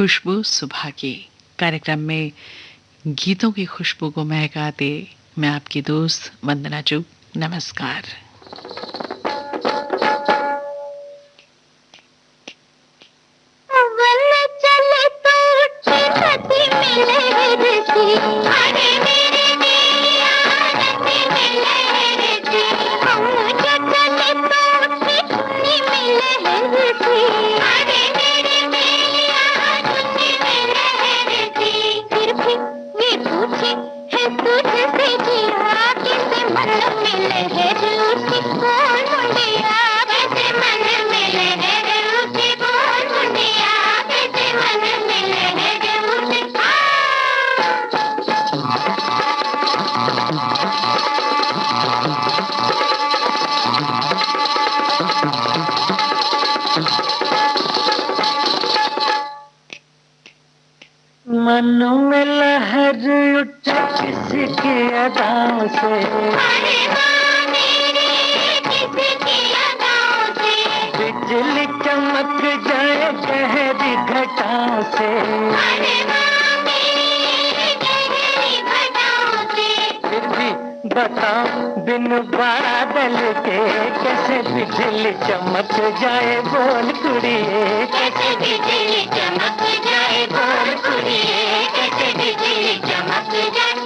खुशबू सुबह की कार्यक्रम में गीतों की खुशबू को महकाते मैं आपकी दोस्त वंदना चुग। नमस्कार। मन में लहर उठे किसकी अदाओं से, बिजली चमक जाए गहरी घटाओं से, फिर भी बताओ बिन बादल के कैसे बिजली चमक जाए बोल कुड़िए, कैसे बिजली चमक जाए बोल कुड़िए, कैसे बिजली चमक जाए।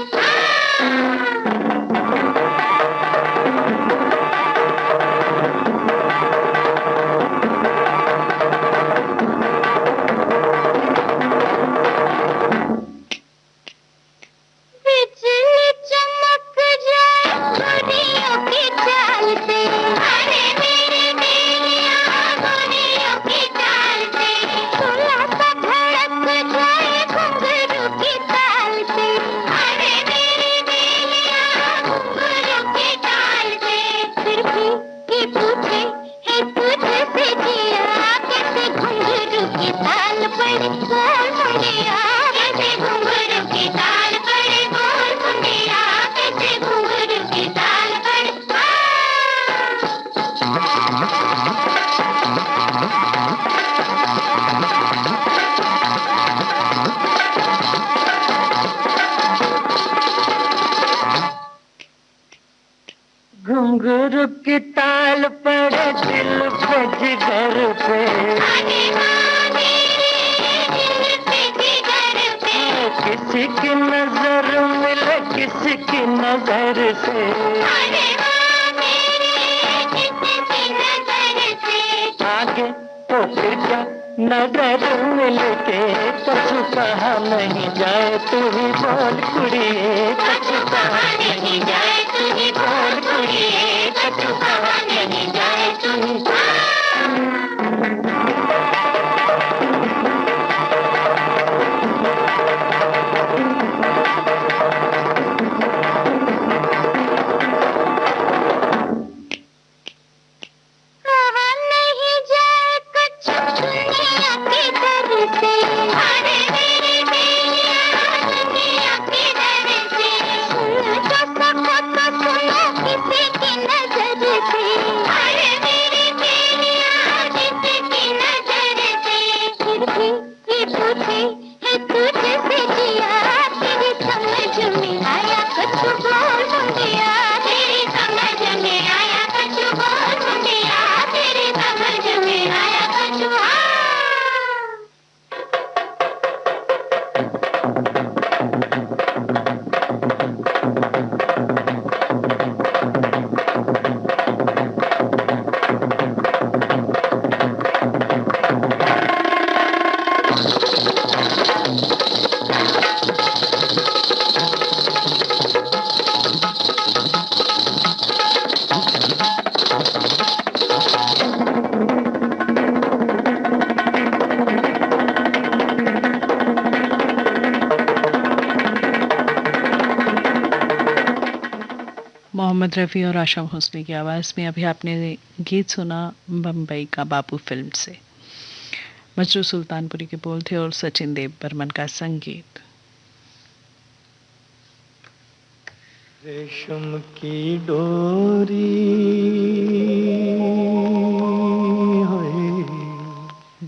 घुंघरू की ताल पड़े दिल पे जिगर पे, किसी की नजर मिले किसी की नजर से, आगे तो फिर क्या नजर मिल के कछु कहा नहीं जाए, तू ही बोल कुड़िए, कछु कहा नहीं जाए, तू ही बोल कुड़िए, कछु कहा नहीं जाए, तू ही। मोहम्मद रफ़ी और आशा भोसले की आवाज़ में अभी आपने गीत सुना बम्बई का बाबू फिल्म से। मजरू सुल्तानपुरी के बोल थे और सचिन देव बर्मन का संगीत। रेशम की डोरी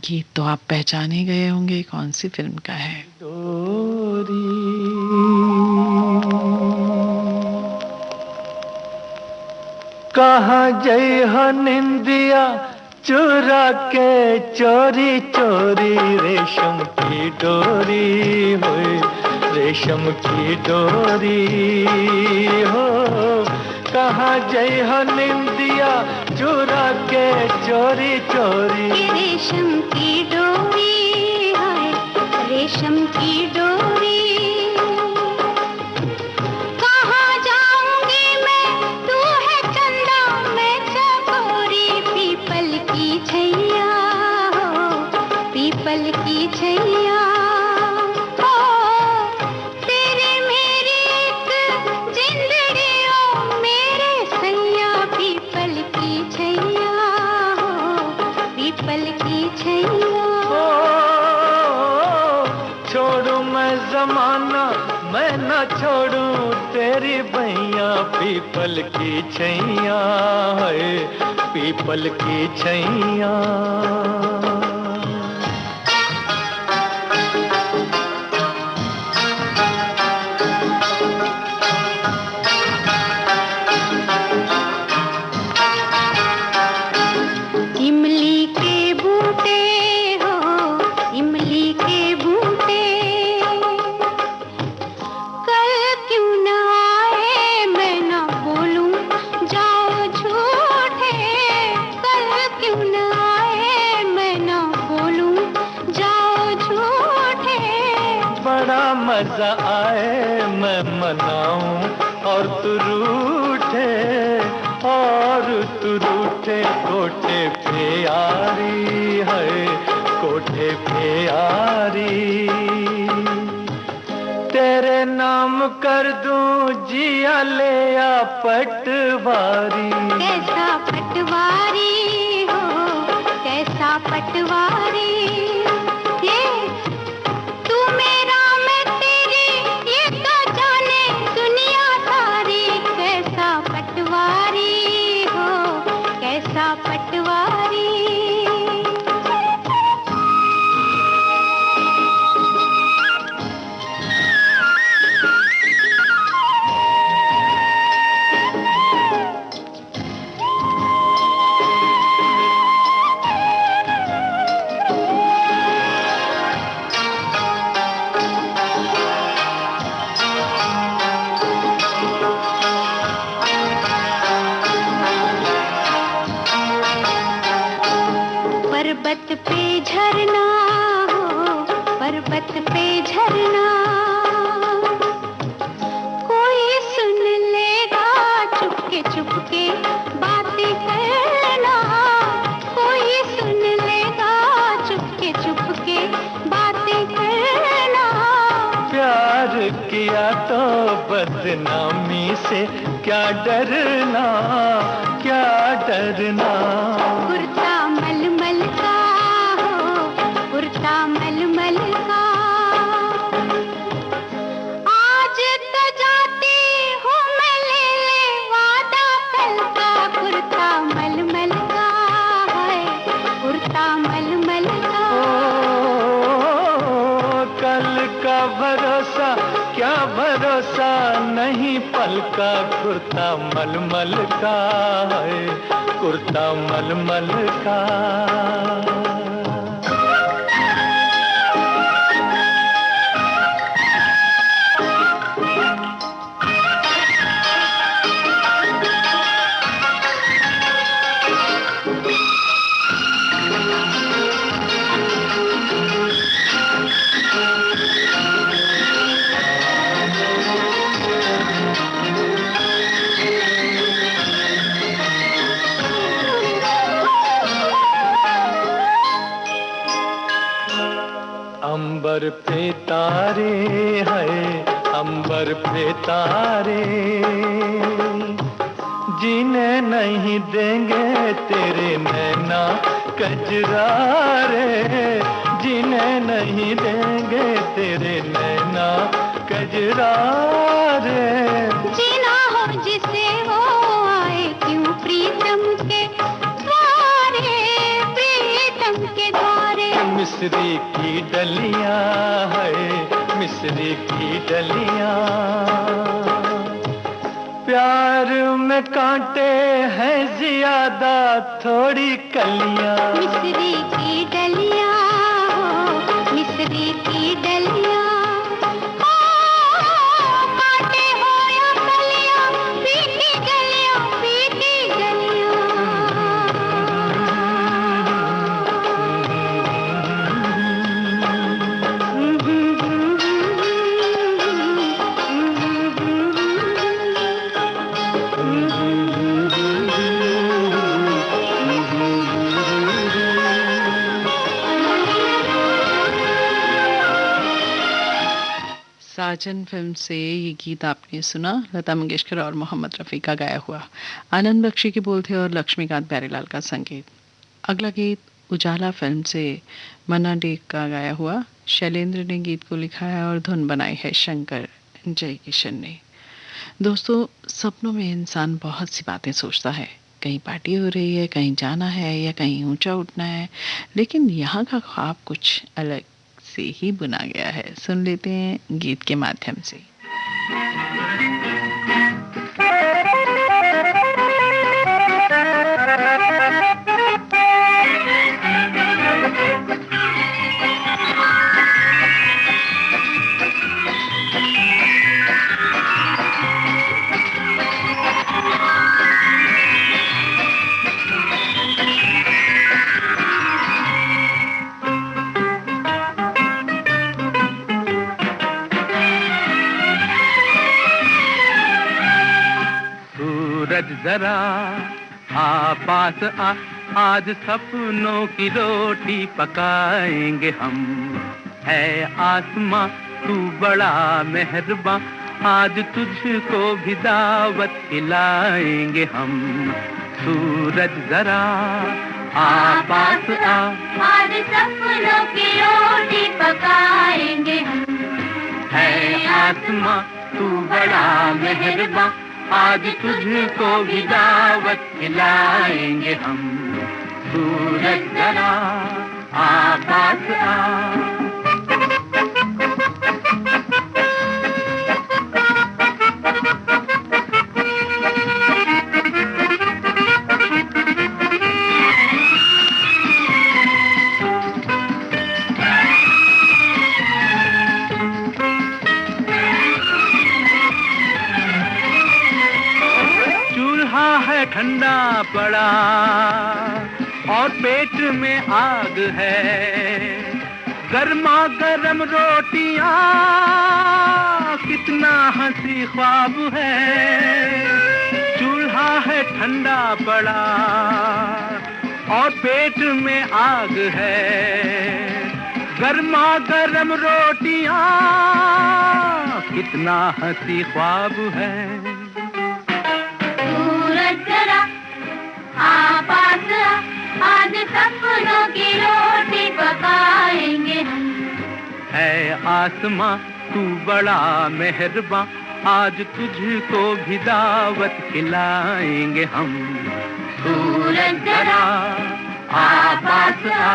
गीत तो आप पहचान ही गए होंगे कौन सी फिल्म का है। डोरी कहाँ जई हो निंदिया चुरा के चोरी चोरी रेशम की डोरी हुई रेशम की डोरी हो कहाँ जई हो निंदिया चुरा के चोरी चोरी रेशम की डोरी है रेशम की डोरी कहाँ जाऊंगी मैं तू है चंदा मैं चकोरी पीपल की छैया हो पीपल की छैया हो तेरे मेरी एक जिंदड़ी ओ मेरे सैया पीपल की छैया हो पीपल की छैया छोड़ू मैं जमाना मैं न छोड़ू तेरी भैया पीपल की छैया है पीपल की छैया इमली के बूटे हो इमली के बूटे कल क्यों न आए मैं न बोलूं जाओ झूठे कल क्यों न आए मैं न बोलूं जाओ झूठे बड़ा मजा आए मैं मनाऊं और तू रूठे कोठे पे यारी है कोठे पे यारी तेरे नाम कर दूं जिया ले आ पटवारी कैसा पटवारी हो कैसा पटवारी ये तू मेरा मैं तेरी ये तो जाने दुनिया सारी कैसा पटवारी हो कैसा पटवारी पर्वत पे झरना हो पर्वत पे झरना कोई सुन लेगा चुपके बातें करना कोई सुन लेगा चुपके बातें करना प्यार किया तो बदनामी से क्या डरना क्या डरना कुर्ता मलमल का हो कुर्ता मलमल का आज तो जाती हूँ मैं ले वादा कल का कुर्ता मलमल का है कुर्ता मलमल का कल का भरोसा क्या भरोसा नहीं पल का कुर्ता मलमल का है कुर्ता मलमल का अंबर पे तारे हैं अंबर पे तारे जीने नहीं देंगे तेरे नैना कजरारे जीने नहीं देंगे तेरे नैना कजरारे जीना हो जिसे हो आए क्यों प्रीतम के द्वारे प्रीतम के द्वारे मिस्री की डलियां है, मिस्री की डलियां। प्यार में कांटे हैं ज्यादा, थोड़ी कलियां। मिस्री की डलियां हो, मिस्री की डलियां। कांटे हो या कलियां, फीकी गलियां, फीकी गलियां। साजन फिल्म से ये गीत आपने सुना, लता मंगेशकर और मोहम्मद रफ़ी का गाया हुआ। आनंद बख्शी के बोल थे और लक्ष्मीकांत प्यारेलाल का संगीत। अगला गीत उजाला फिल्म से मन्ना डे का गाया हुआ। शैलेंद्र ने गीत को लिखा है और धुन बनाई है शंकर जयकिशन ने। दोस्तों, सपनों में इंसान बहुत सी बातें सोचता है। कहीं पार्टी हो रही है, कहीं जाना है या कहीं ऊंचा उठना है, लेकिन यहाँ का ख्वाब कुछ अलग से ही बुना गया है। सुन लेते हैं गीत के माध्यम से। सूरज जरा आ पास आ, आज सपनों की रोटी पकाएंगे हम। है आसमां तू बड़ा मेहरबां, आज तुझको भी दावत खिलाएंगे हम। सूरज जरा आ पास आ, आज सपनों की रोटी पकाएंगे हम। है आसमां तू बड़ा मेहरबां, आज तुझको भी दावत खिलाएंगे हम। सूरज जरा आ पास आ। ठंडा पड़ा और पेट में आग है, गर्मा गर्म रोटियां कितना हंसी ख्वाब है। चूल्हा है ठंडा पड़ा और पेट में आग है, गर्मा गर्म रोटियां कितना हंसी ख्वाब है। आज सपनों की रोटी पकाएंगे हम। है आसमां तू बड़ा मेहरबां, आज तुझको भी दावत खिलाएंगे हम। सूरज जरा आ पास आ।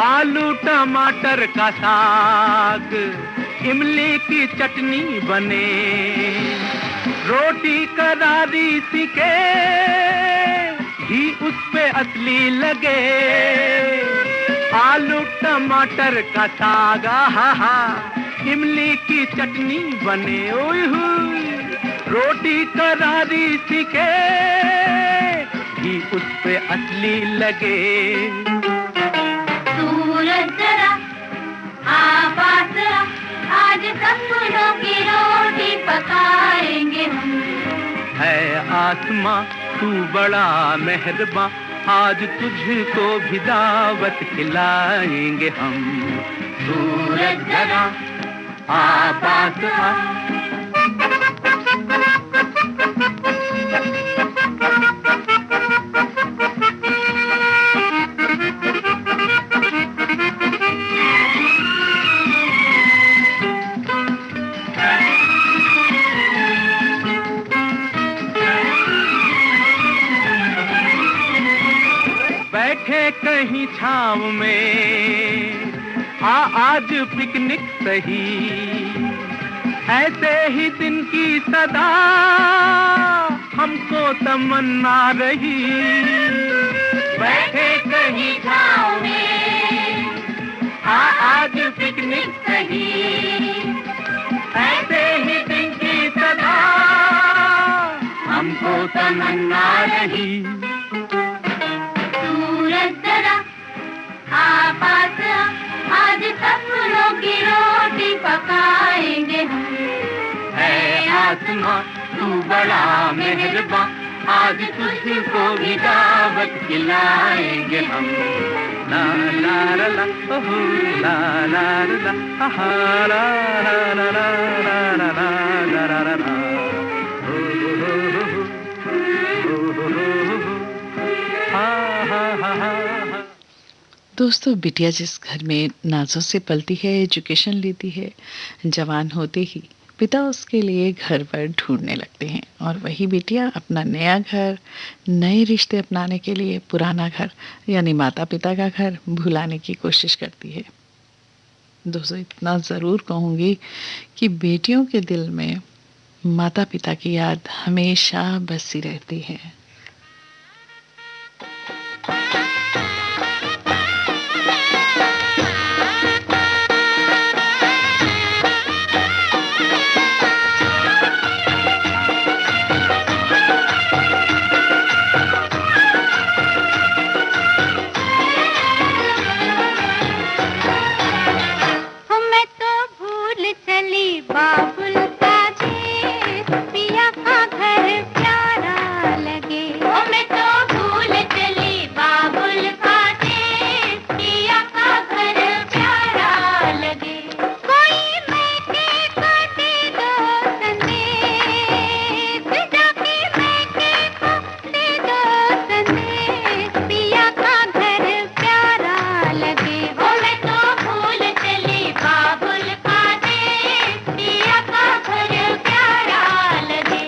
आलू टमाटर का साग, इमली की चटनी बने, रोटी करारी सिके, घी उस पे असली लगे। आलू टमाटर का साग हा, इमली की चटनी बने, ओए हुई, रोटी करारी सिके, घी उस पे असली लगे। सूरज जरा आ पास आ, आज सपनों की रोटी पकाएंगे हम। है आसमां तू बड़ा मेहरबां, आज तुझको भी दावत खिलाएंगे हम। सूरज जरा आ पास आ। बैठे कहीं छाँव में, आज पिकनिक सही, ऐसे ही दिन की सदा हमको तमन्ना रही। बैठे कहीं छाँव में, आज पिकनिक सही, ऐसे ही दिन की सदा हमको तमन्ना रही। सूरज जरा आ पास आ, आज सपनों की रोटी पकाएंगे हम। है आसमां तू बड़ा मेहरबान, आज तुझको भी दावत खिलाएंगे हम। ला ला ला ला ओहो ला ला ला आहा ला ला ला ला ला ला ला ला ला ला हो हो हो हो हा हा हा हा। दोस्तों, बिटिया जिस घर में नाजों से पलती है, एजुकेशन लेती है, जवान होते ही पिता उसके लिए घर पर ढूंढने लगते हैं और वही बिटिया अपना नया घर, नए रिश्ते अपनाने के लिए पुराना घर यानी माता पिता का घर भुलाने की कोशिश करती है। दोस्तों, इतना ज़रूर कहूँगी कि बेटियों के दिल में माता पिता की याद हमेशा बसी रहती है। मैं तो भूल चली बाबुल का देश, पिया का घर प्यारा लगे। मैं तो भूल चली बाबुल का देश, पिया का घर प्यारा लगे। कोई मैके को दे दो संदेश, जाके मैके को दे दो संदेश, पिया का घर प्यारा लगे। मैं तो भूल चली बाबुल का देश, पिया का घर प्यारा लगे।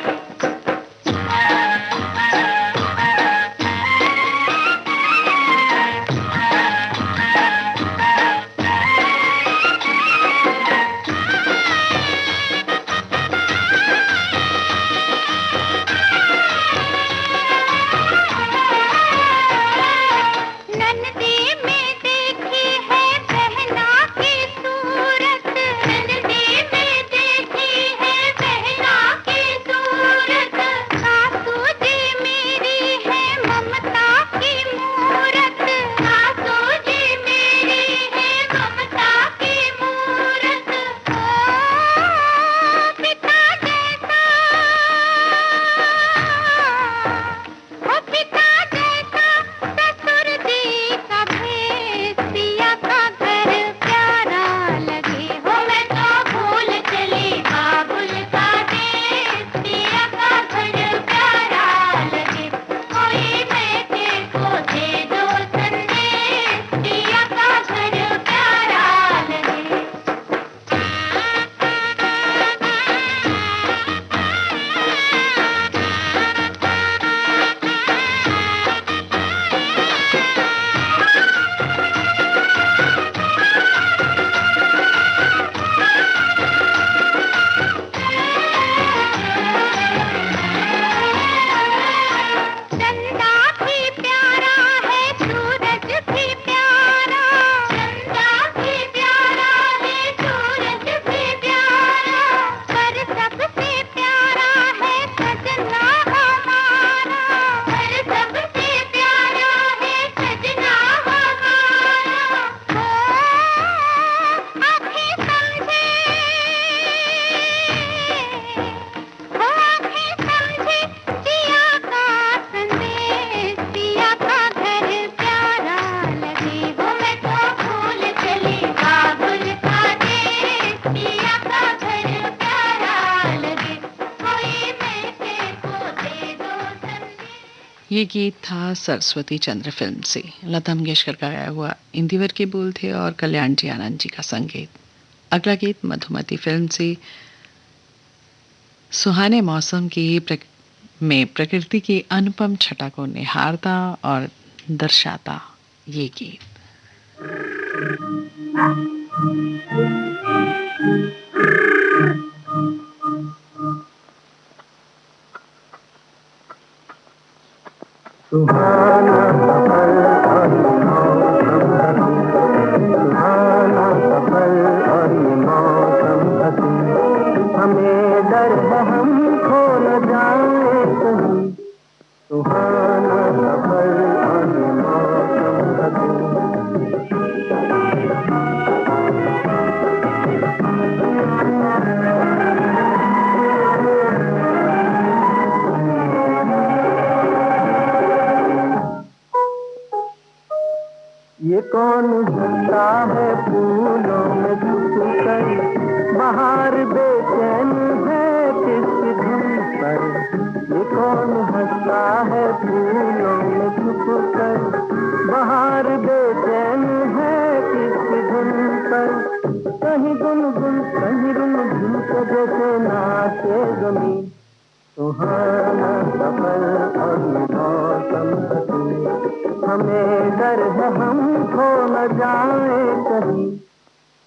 नन्दी में देखी है बहना की सूरत, नन्दी में देखी है बहना की सूरत। सासू जी मेरी है ममता की मूरत, सासू जी मेरी है ममता की मूरत। पिता जैसा, पिता जैसा ससुर जी का भेष, पिया का घर प्यारा लगे। मैं तो भूल चली बाबुल का देश, पिया का घर प्यारा लगे। कोई मैके को दे दो संदेश, पिया का घर प्यारा लगे। चंदा भी प्यारा है, सूरज भी प्यारा, चंदा भी प्यारा है, सूरज भी प्यारा, पर सबसे प्यारा है सजना हमारा, पर सबसे प्यारा है सजना हमारा। आँखें समझे, आँखें समझे पिया का संदेश, पिया का घर प्यारा लगे। मैं तो भूल चली बाबुल का देश, पिया का घर प्यारा लगे। कोई मैके को दे दो संदेश। ये गीत था सरस्वती चंद्र फिल्म से, लता मंगेशकर का गाया हुआ। इंदिवर के बोल थे और कल्याण जी आनंद जी का संगीत। अगला गीत मधुमती फिल्म से सुहाने मौसम की में प्रकृति की अनुपम छटा को निहारता और दर्शाता ये गीत। सुहाना सफर और ये मौसम हसी, सुहाना सफर और ये मौसम हसी, हमें डर है हम खो न जाए कहीं, सुहाना सफर और ये मौसम हसी। ये कौन हंसता है फूलों में छुप कर, बाहर बेचैन है किस धुन पर, ये कौन हंसता है फूलों में छुप कर, बाहर बेचैन है किस धुन पर, कहीं गुनगुन कहीं रुनझुन के जैसे नाचे जमीन, सुहाना सफर और ये मौसम हसी, हमें डर है हम खो न जाए कहीं,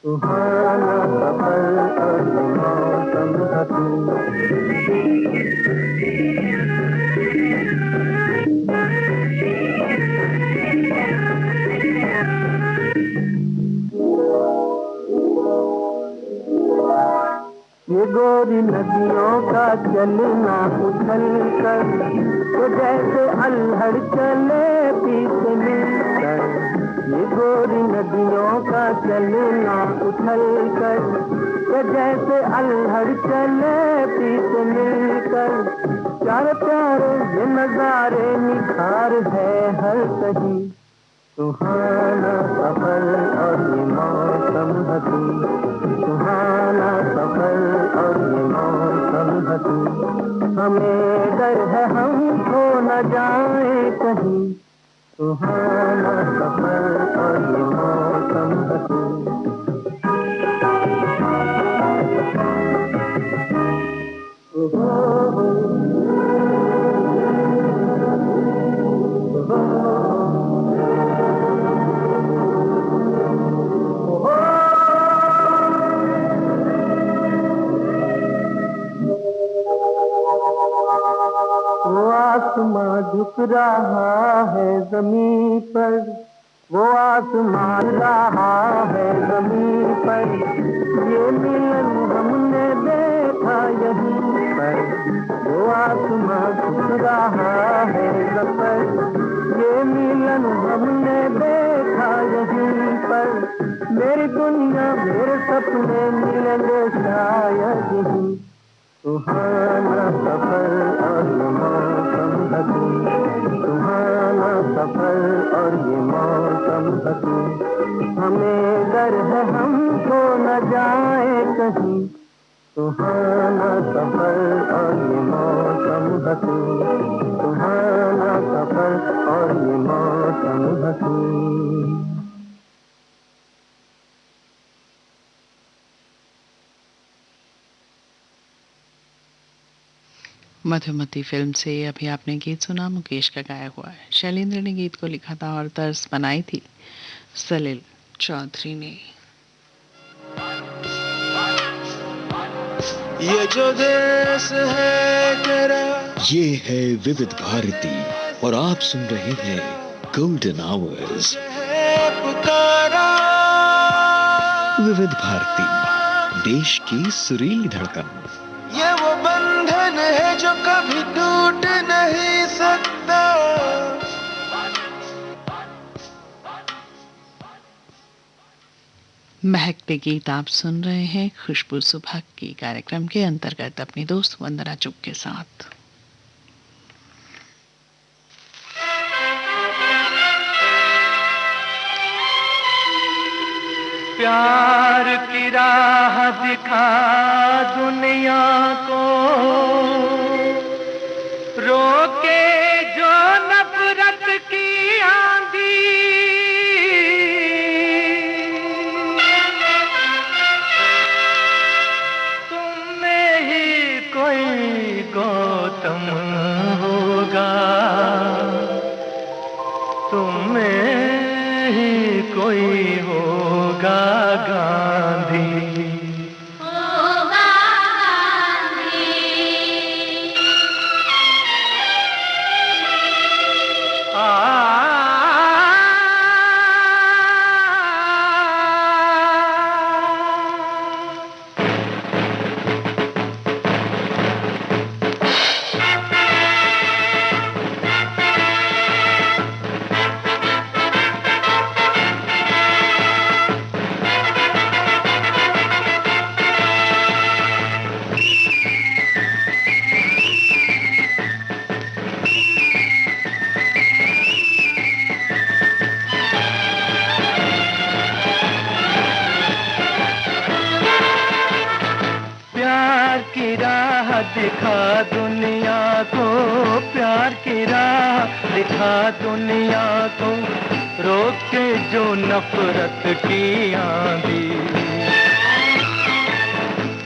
सुहाना सफर और ये मौसम हसी। ये गोरी नदियों का चलना उछल कर, तो जैसे अल्हड़ चले पीछे मिलकर, ये गोरी नदियों का चलना उछल कर, तो जैसे अल्हड़ चले पीछे मिलकर, प्यारे प्यारे ये नजारे निखार है हर कहीं, सुहाना सफर और ये मौसम हसी, सुहाना सफर और ये मौसम हसी, हमें डर है हम खो न जाए कहीं, सुहाना सफर और ये मौसम हसी। वो आसमां झुक रहा है जमीन पर, वो आसमां रहा है जमीन पर, ये मिलन हमने देखा यहीं पर, वो आसमां झुक रहा है जमीन पर, ये मिलन हमने देखा यहीं पर, मेरी दुनिया मेरे सपने मिलेंगे शायद यहीं, सुहाना सफर और ये मौसम हसी, सुहाना सफर और ये मौसम हसी, हमें डर है हम खो न जाए कहीं, सुहाना सफर और ये मौसम हसी, सुहाना सफर और ये मौसम हसी। मधुमती फिल्म से अभी आपने गीत सुना, मुकेश का गाया हुआ है। शैलेंद्र ने गीत को लिखा था और तर्ज बनाई थी सलील चौधरी ने। ये जो देश है तेरा, ये है विविध भारती और आप सुन रहे हैं गोल्डन आवर्स। है पुकारा, विविध भारती, देश की सुरीली धड़कन। ये वो बंधन है जो कभी टूट नहीं सकता। महकते गीत आप सुन रहे हैं खुशबू सुबह की कार्यक्रम के अंतर्गत अपनी दोस्त वंदना चुग के साथ। प्यार की राह दिखा दुनिया को, रोके जो नफरत की आंधी, तुम में ही कोई गौतम होगा, तुम में गांधी। दिखा दुनिया को, प्यार की राह दिखा दुनिया को, रोक के जो नफरत की आंधी।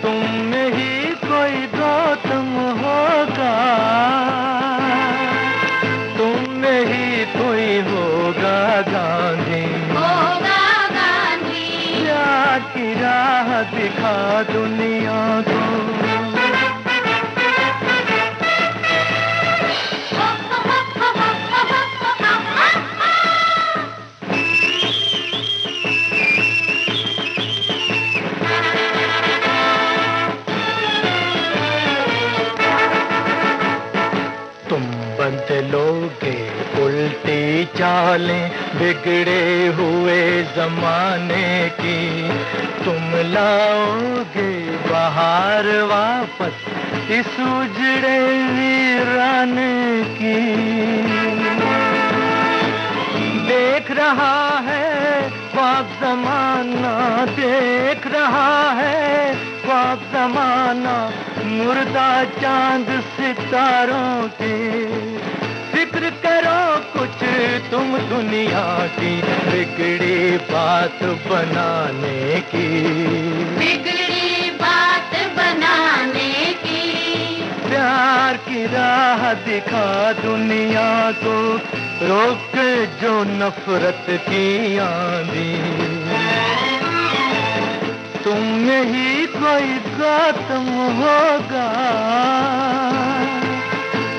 तुम में ही कोई गौतम होगा, तुम में ही कोई होगा गांधी। प्यार की राह दिखा दुनिया को। बदलोगे उल्टी चालें बिगड़े हुए जमाने की, तुम लाओगे बहार वापस इस उजड़े वीराने की। देख रहा है ख्वाब जमाना, देख रहा है ख्वाब जमाना, मुर्दा चांद सितारों के। फिक्र करो कुछ तुम दुनिया की, बिगड़ी बात बनाने की, बिगड़ी बात बनाने की। प्यार की राह दिखा दुनिया को, रोक जो नफरत की आंधी। तुम में ही कोई गौतम होगा,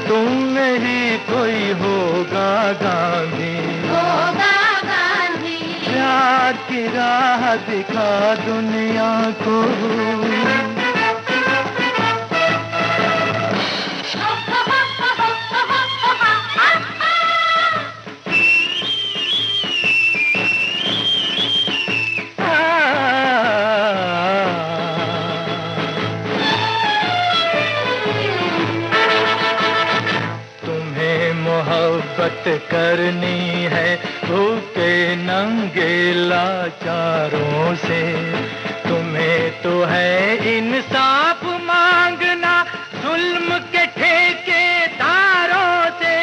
तुम में ही कोई होगा गांधी। प्यार की राह दिखा दुनिया को। मोहब्बत करनी है भूखे नंगे लाचारों से, तुम्हें तो है इंसाफ मांगना जुल्म के ठेकेदारों से।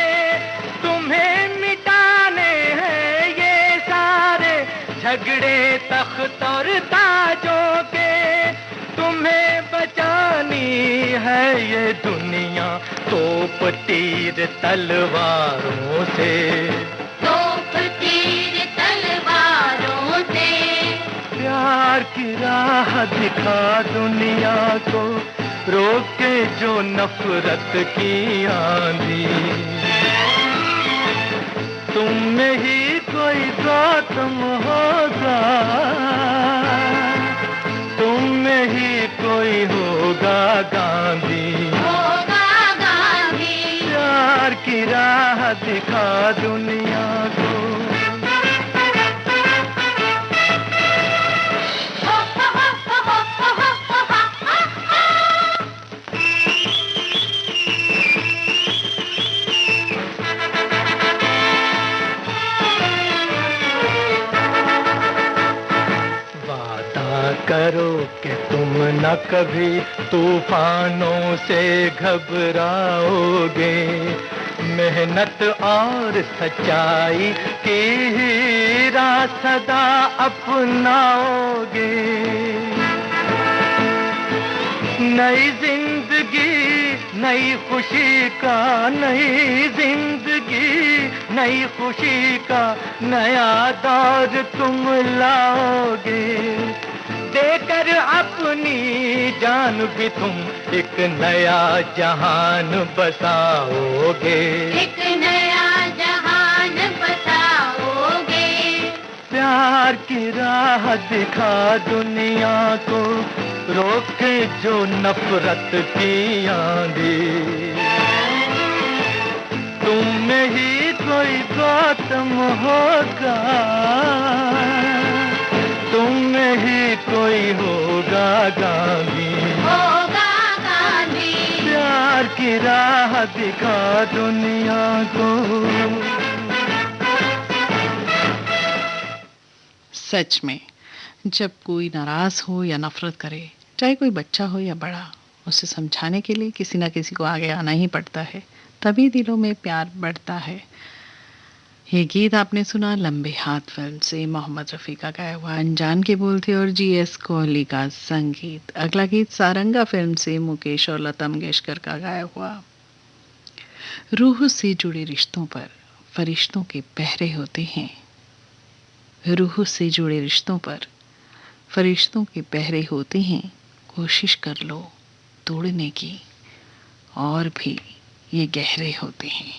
तुम्हें मिटाने हैं ये सारे झगड़े तख्त और ताजों के, तुम्हें बचानी है ये दुनिया तोप तीर तलवारों से, तोप तीर तलवारों से। प्यार की राह दिखा दुनिया को, रोके जो नफरत की आंधी। तुम में ही कोई गौतम होगा, तुम में ही कोई होगा गांधी। प्यार की राह दिखा दुनिया को। करो कि तुम न कभी तूफानों से घबराओगे, मेहनत और सच्चाई की ही राह सदा अपनाओगे। नई जिंदगी नई खुशी का, नई जिंदगी नई खुशी का नया दौर तुम लाओगे। देकर फिर अपनी जान भी तुम एक नया जहान बसाओगे, एक नया जहान बसाओगे। प्यार की राह दिखा दुनिया को, रोके जो नफरत की आंधी। तुम में ही कोई गौतम होगा, तुम में ही कोई होगा गांधी, होगा गांधी। प्यार की राह दिखा दुनिया को। सच में जब कोई नाराज हो या नफरत करे, चाहे कोई बच्चा हो या बड़ा, उसे समझाने के लिए किसी ना किसी को आगे आना ही पड़ता है, तभी दिलों में प्यार बढ़ता है। ये गीत आपने सुना लंबे हाथ फिल्म से, मोहम्मद रफ़ी का गाया हुआ, अनजान के बोल थे और जीएस कोहली का संगीत। अगला गीत सारंगा फिल्म से, मुकेश और लता मंगेशकर का गाया हुआ। रूह से जुड़े रिश्तों पर फरिश्तों के पहरे होते हैं, रूह से जुड़े रिश्तों पर फरिश्तों के पहरे होते हैं, कोशिश कर लो तोड़ने की, और भी ये गहरे होते हैं।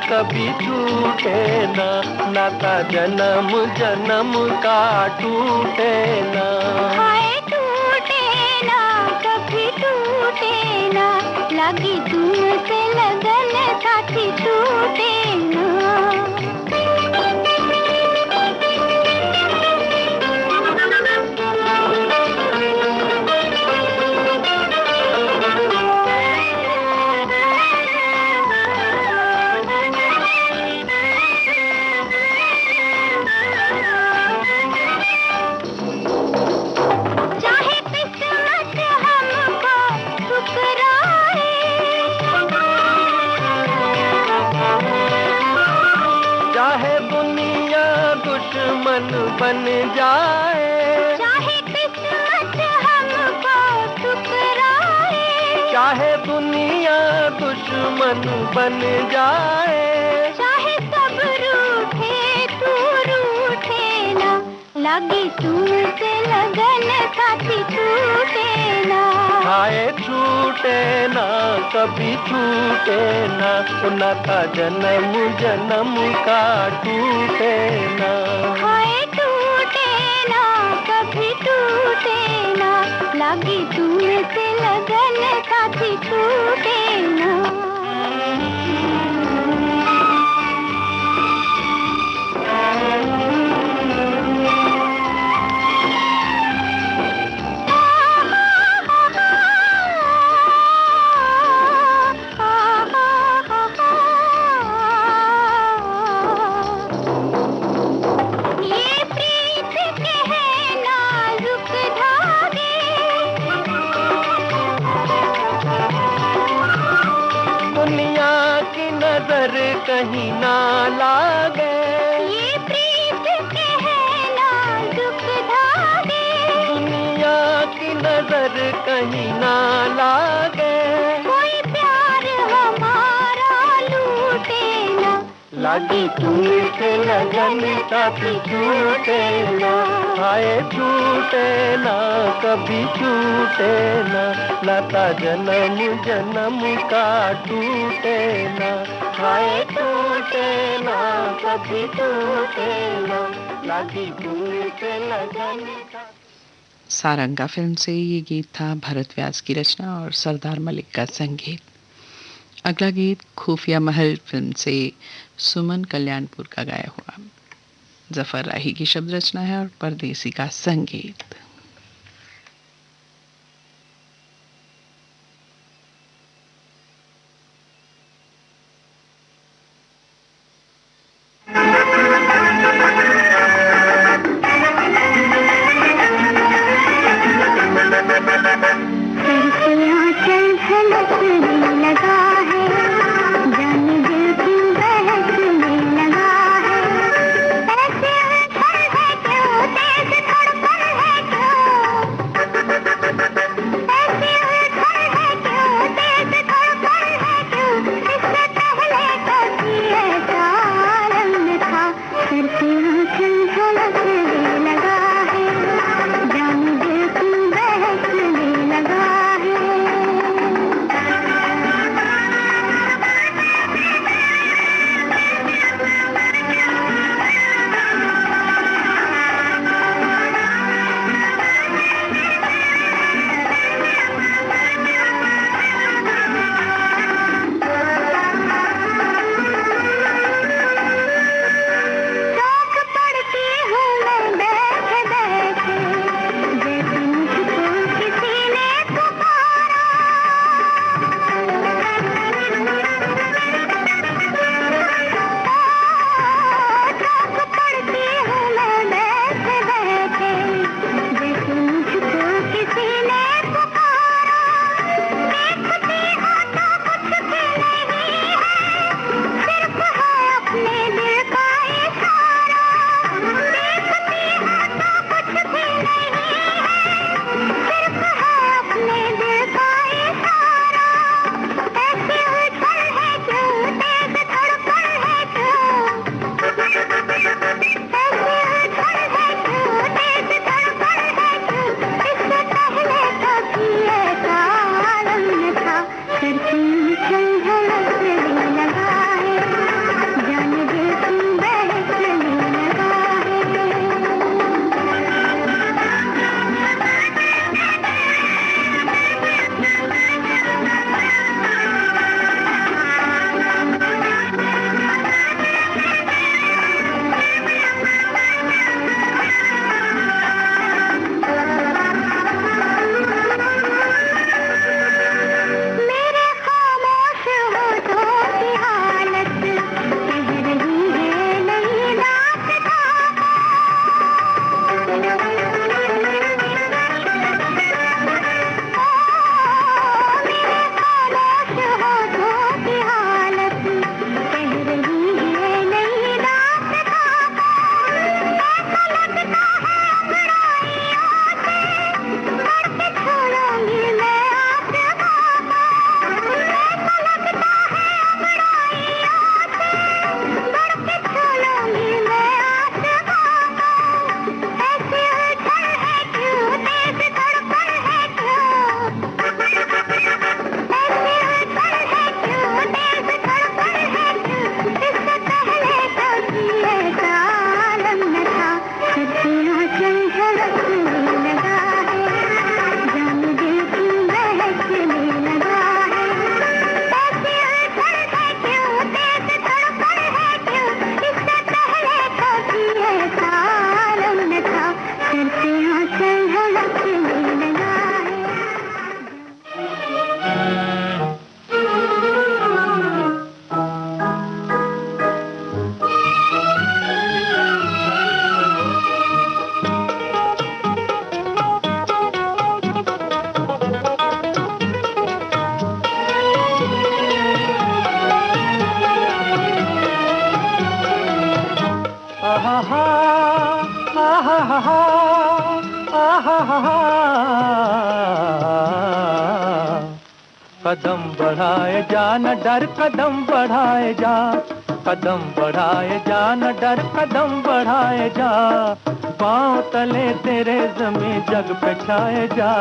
कभी छूटे ना, नाता जन्म जन्म का टूटे ना। हाय टूटे ना, कभी टूटे ना, लगी तुमसे लगन साथी छूटे ना। बन जाए, चाहे किस्मत हमको ठुकराए, चाहे दुनिया दुश्मन बन जाए, चाहे सब रूठे तू रूठे ना, लगी तुमसे लगन साथी छूटे ना। हाय छूटे ना, कभी छूटे ना, नाता जन्म जन्म का टूटे ना। हाय टूटे ना, कभी टूटे ना, लगी तुमसे लगन साथी छूटे ना। कहीं ना लागे, ये प्रीत के है नाजुक धागे, दुनिया की नजर कहीं ना लागे, कोई प्यार हमारा लूटे ना, लगी तुमसे लगन साथी छूटे ना। हाय छूटे ना, कभी छूटे ना, नाता जन्म जन्म का टूटे ना। हाय टूटे ना, कभी टूटे ना, लगी तुमसे लगन। सारंगा फिल्म से ये गीत था भरत व्यास की रचना और सरदार मलिक का संगीत। अगला गीत खुफिया महल फिल्म से सुमन कल्याणपुर का गाया हुआ। जफर राही की शब्द रचना है और परदेसी का संगीत। बहकने लगा है, जाने दिल क्यों बहकने लगा है। ऐसे उछल है क्यों, तेज धड़कन है क्यों, ऐसे उछल है क्यों, तेज धड़कन है क्यों। इससे पहले कभी ऐसा आलम न था, सर पे आंचल झलकने लगा है, जाने दिल क्यों बहकने लगा है। चौक पड़ती हूँ मैं बैठे बैठे, जैसे मुझको किसी ने पुकारा। चौक पड़ती हूँ मैं बैठे बैठे, जैसे मुझको किसी ने पुकारा। देखती हूँ तो कुछ भी नहीं है, सिर्फ है अपने दिल का इशारा। देखती हूँ तो कुछ भी नहीं है, सिर्फ है अपने दिल का इशारा। ऐसे उछल है क्यों, तेज धड़कन है क्यों, ऐसे उछल है क्यों, तेज धड़कन है क्यों। इससे पहले कभी ऐसा आलम न था, सर पे आंचल झलकने लगा है, जाने दिल क्यों बहकने लगा है। मेरे खामोश होठों की हालत कह रही है नई दास्तां। मेरे खामोश होठों की हालत कह रही है नई दास्तां। ऐसा लगता है अंगड़ाइयों से बढ़ते छोड़ूंगी मैं आसमां को। ऐसा लगता है अंगड़ाइयों से बढ़ते छोड़ूंगी मैं आसमां को। ऐसे उछल है क्यों, तेज धड़कन है क्यों, ऐसे उछल है क्यों, तेज धड़कन है क्यों। इससे पहले कभी ऐसा आलम न था, सर पे आंचल झलकने लगा है, जाने दिल क्यों बहकने लगा है। ऐसे उछल है क्यों, तेज धड़कन है क्यों। इससे पहले कभी ऐसा आलम न था, सर पे आंचल झलकने लगा है। आहा आहा आहा कदम बढ़ाए जा न डर, कदम बढ़ाए जा, कदम बढ़ाए जा न डर, कदम बढ़ाए जा। पाँव तले तेरे जमीन जग पे छाए जा,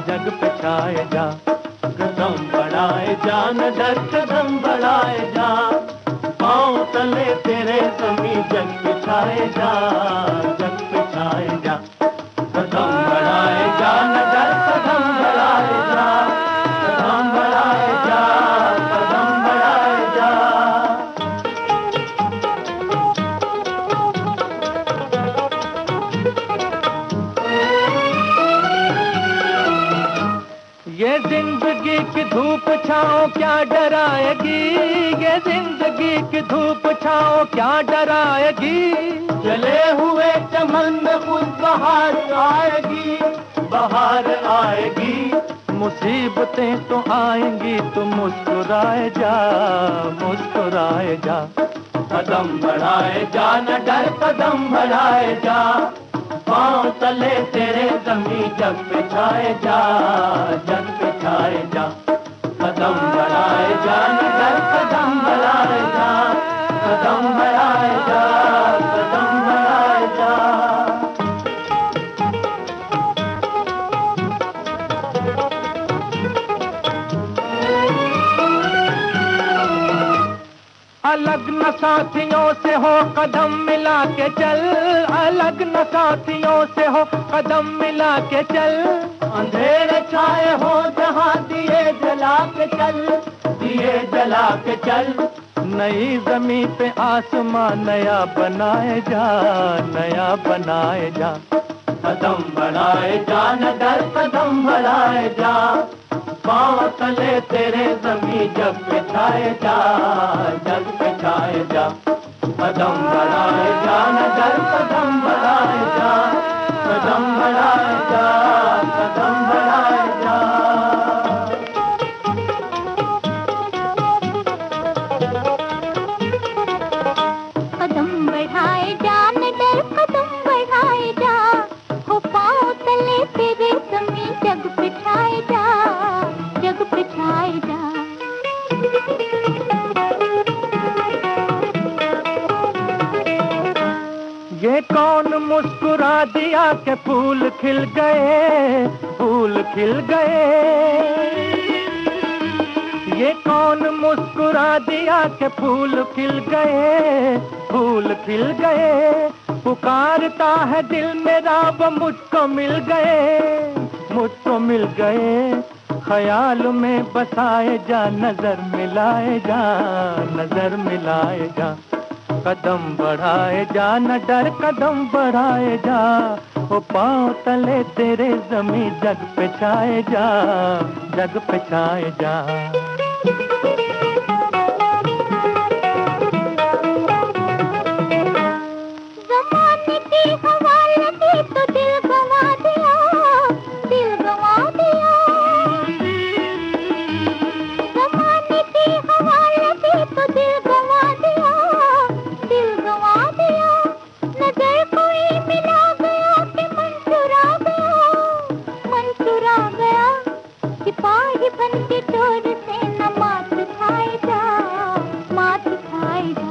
जग पे छाए जा। कदम बढ़ाए जा न डर, कदम बढ़ाए जा। पाँव तले तेरे जमीन जग पे छाए जा, जग पे छाए जा। कदम बढ़ाए जा न डर, कदम बढ़ाए जा, कदम बढ़ाए जा, कदम बढ़ाए जा। ये जिंदगी की धूप छाओ क्या डराएगी, ये जिंदगी की धूप छाओ क्या डराएगी। जले हुए चमन में खुद बहार आएगी, बहार आएगी। मुसीबतें तो आएंगी तो मुस्कुराए जा, मुस्कुराए जा। कदम बढ़ाए जा न डर, कदम बढ़ाए जा, पाँव तले तेरे जमी जग पे छाए जा, जग पे छाए जा। कदम बढ़ाए जा न डर, कदम बढ़ाए जा, कदम बढ़ाए जा, कदम बढ़ाए जा। अलग न साथियों से हो कदम मिला के चल, अलग न साथियों से हो कदम मिला के चल। अंधेरे छाए हो जहाँ दिए जला के चल, दिए जला के चल। नई जमीन पे आसमान नया बनाए जा, नया बनाए जा। कदम बढ़ाए जा न डर, कदम बढ़ाए जा, पाँव तले तेरे जमी जग पे छाए जा, जग पे छाए जा। कदम बढ़ाए जा न डर, कदम बढ़ाए जा, कदम बढ़ाए जा, कदम बढ़ाए जा। कदम बढ़ाए जा न डर, कदम बढ़ाए जा, हो पाँव तले तेरे जमी जग पे छाए जा, जग पे छाए जा। ये कौन मुस्कुरा दिया के फूल खिल गए, फूल खिल गए। ये कौन मुस्कुरा दिया के फूल खिल गए, फूल खिल गए। पुकारता है दिल मेरा वो मुझको मिल गए, मुझको मिल गए। ख्याल में बसाए जा, नजर मिलाए जा, नजर मिलाए जा। कदम बढ़ाए जा न डर, कदम बढ़ाए जा, वो पाँव तले तेरे जमी जग पे छाए जा, जग पे छाए जा। ज़माने की हवा लगी तो दिल गंवा दिया, दिल गंवा दिया। ज़माने की हवा लगी तो दिल गंवा दिया, दिल गंवा दिया। नजर कोई मिला गया कि मन चुरा गया, मन चुरा गया। सिपाही बन के चोर से न मात खाए जा, मात खाए जा।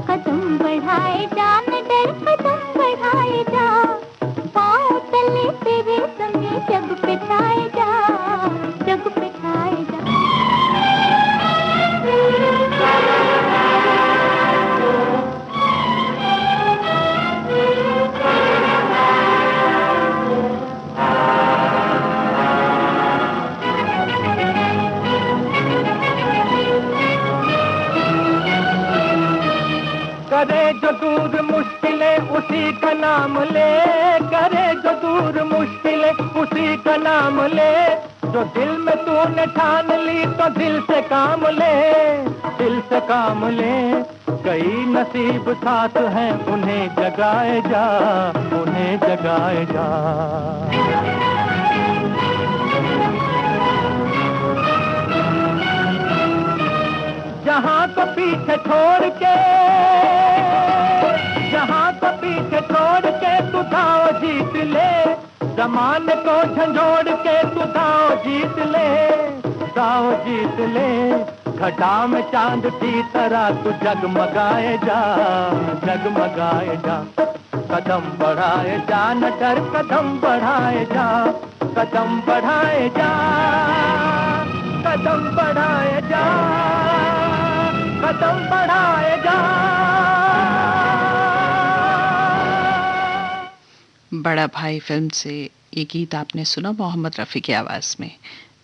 कदम बढ़ाए जा न डर, कदम बढ़ाए जा, पाँव तले तेरे जमी जग पे छाए जा, जग पे छाए जा। करे जो दूर मुश्किलें उसी का नाम ले, करे जो दूर मुश्किलें उसी का नाम ले। जो दिल में तूने ठान ली तो दिल से काम ले, दिल से काम ले। कई नसीब साथ हैं उन्हें जगाए जा, उन्हें जगाए जा। जहाँ को पीछे छोड़ के, जहाँ को पीछे छोड़ के तू दाव जीत ले। ज़माने को झंझोड़ के तू दाव जीत ले, दाव जीत ले। घटा में चांद की तरह तू जगमगाए जा, जगमगाए जा। कदम बढ़ाए जा न डर, कदम बढ़ाए जा, कदम बढ़ाए जा, कदम बढ़ाए जा, कदम बढ़ाए जा। बड़ा भाई फिल्म से ये गीत आपने सुना मोहम्मद रफ़ी की आवाज़ में।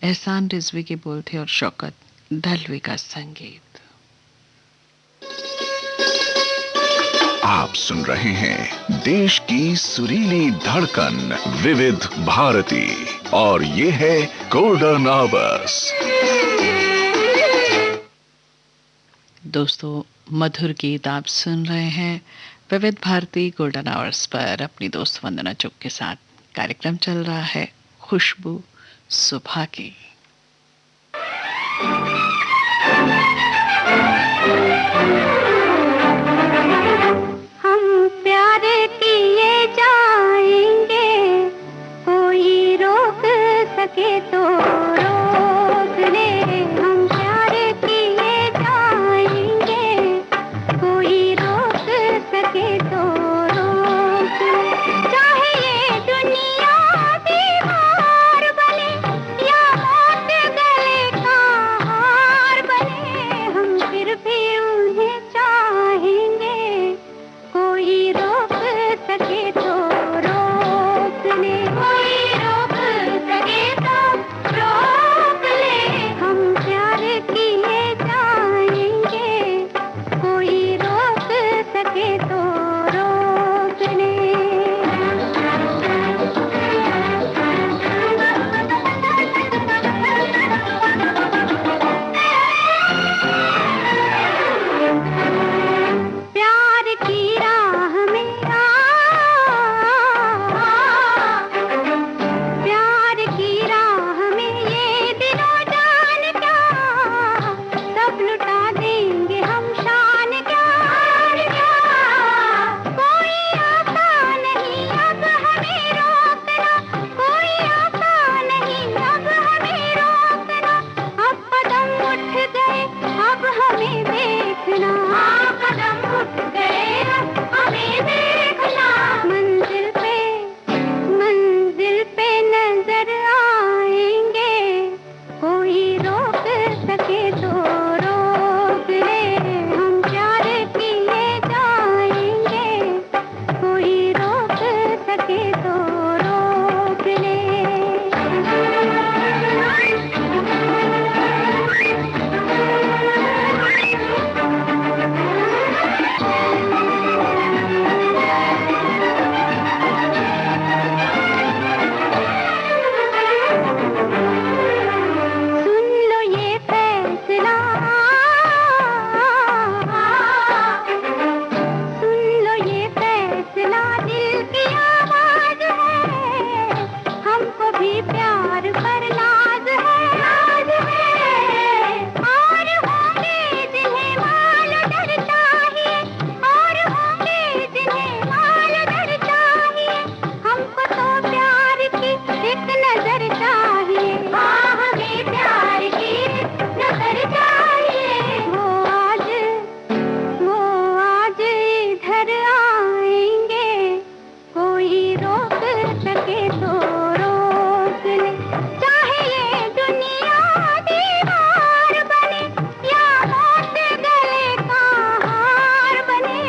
एहसान रिजवी के बोल थे और शौकत दलवी का संगीत। आप सुन रहे हैं देश की सुरीली धड़कन विविध भारती और ये है गोल्डन आवर्स। दोस्तों, मधुर गीत आप सुन रहे हैं विविध भारती गोल्डन आवर्स पर अपनी दोस्त वंदना चुग के साथ। कार्यक्रम चल रहा है खुशबू सुबह की। हम प्यार किए जाएंगे, कोई रोक सके तो रोक ले। हम प्यार किए जाएंगे, कोई रोक सके तो रोक ले। चाहे ये दुनिया दीवार बने या मौत गले का हार बने, हम फिर भी उन्हें चाहेंगे, कोई रोक सके तो रोक ले। कोई रोक सके तो रोक ले। हम प्यार किए जाएंगे, कोई रोक सके तो रोक ले। प्यार की राह में प्यार की राह में ये दिलो जान क्या, सब लुटा देंगे हम शान क्या। कोई आता नहीं अब हमें रोकना, कोई आता नहीं अब हमें रोकना। अब कदम उठ गए अब हमें देखना, कदम उठ गए अब हमें देखना। मंजिल पे नजर आएंगे, कोई रोक सके तो रोक ले। हम प्यार किए जाएंगे, कोई रोक सके तो रोक ले। सुन लो ये फैसला, सुन लो ये फैसला, दिल की आवाज है। हमको भी प्यार पर नाज है। और होंगे जिन्हें माल डर चाहिए, और होंगे जिन्हें माल डर चाहिए। हमको तो प्यार की एक नजर चाहिए, हमें प्यार की नजर चाहिए। वो आज इधर आएंगे, कोई रोक सके तो रोक ले। चाहे ये दुनिया दीवार बने या मौत गले का हार बने,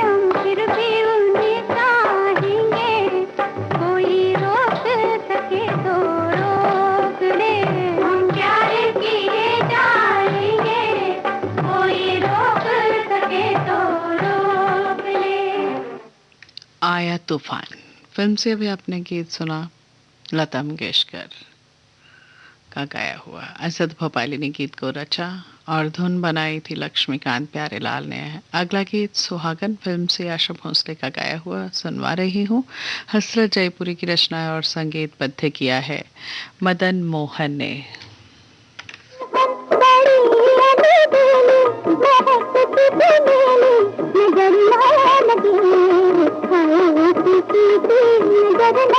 हम फिर भी उन्हें चाहेंगे, कोई रोक सके तो रोक ले। हम प्यार किए जाएंगे, कोई रोक सके तो रोक ले। आया तूफान फिल्म से अभी आपने गीत सुना, लता मंगेशकर का गाया हुआ। असद भोपाली ने गीत को रचा और धुन बनाई थी लक्ष्मीकांत प्यारेलाल ने। अगला गीत सुहागन फिल्म से आशा भोसले का गाया हुआ सुनवा रही हूँ। हसरत जयपुरी की रचना और संगीतबद्ध किया है मदन मोहन ने। नजर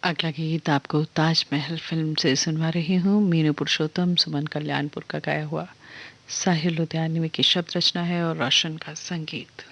अगला गीत आपको ताजमहल फिल्म से सुनवा रही हूँ। मीनू पुरुषोत्तम सुमन कल्याणपुर का गाया हुआ, साहिर लुधियानवी की शब्द रचना है और रोशन का संगीत।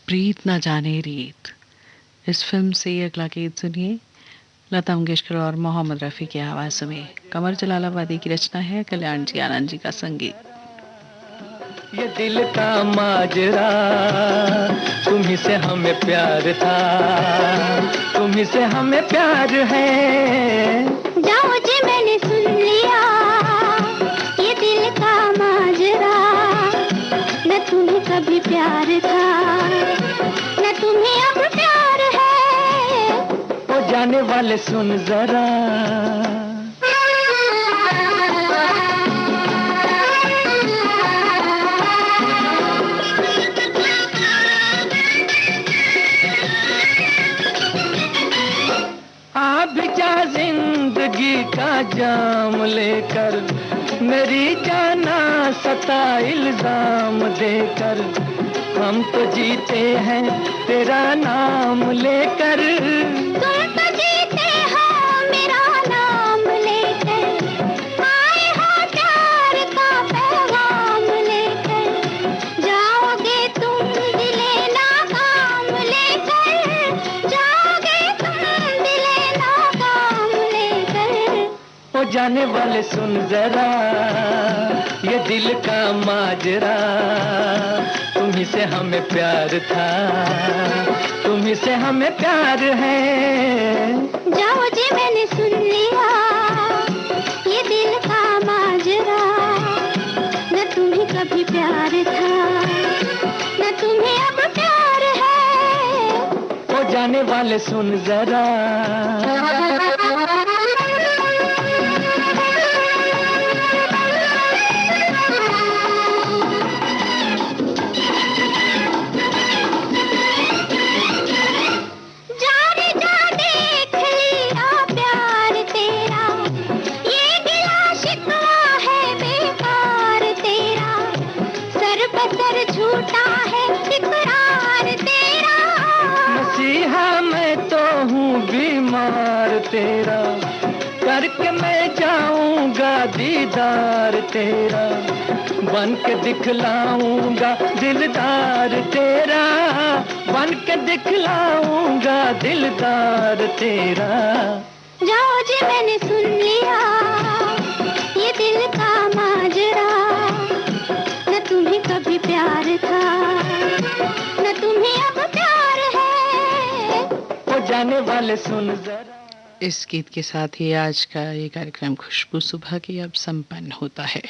प्रीत न जाने रीत, इस फिल्म से अगला गीत सुनिए। लता मंगेशकर और मोहम्मद रफ़ी की आवाज़ में, कमर जलालाबादी की रचना है, कल्याण जी आनंद जी का संगीत। ये दिल का माजरा, तुम्ही से हमें प्यार था, तुम्ही से हमें प्यार है। जाओ जी मैंने सुन लिया ये दिल का माजरा, मैं तुम्हें कभी प्यार था, न तुम्हें अब प्यार है। ओ जाने वाले सुन जरा, आप जा जिंदगी का जाम लेकर, मेरी जाना सता इल्जाम देकर। हम तो जीते हैं तेरा नाम लेकर, तुम तो जीते हो मेरा नाम लेकर, आए हो प्यार का पैगाम लेकर। जाओगे तुम दिले नाकाम लेकर, जाओगे तुम दिले नाकाम लेकर। ओ जाने वाले सुन जरा, ये दिल का माजरा। तुम्ही से हमें प्यार था, तुम्ही से हमें प्यार है। जाओ जी मैंने सुन लिया ये दिल का माजरा, न तुम्हें कभी प्यार था, न तुम्हें अब प्यार है। ओ जाने वाले सुन जरा, झूठा है इकरार तेरा। मसीहा मैं तो हूँ बीमार तेरा, करके मैं जाऊंगा दीदार तेरा। बन के दिखलाऊंगा दिलदार तेरा, बन के दिखलाऊंगा दिलदार तेरा। जाओ जी मैंने सुन लिया ये दिल का माजरा, न तुम्हें कभी प्यार था, न तुम्हें अब प्यार है। ओ जाने वाले सुन जरा। इस गीत के साथ ही आज का ये कार्यक्रम खुशबू सुबह की अब संपन्न होता है।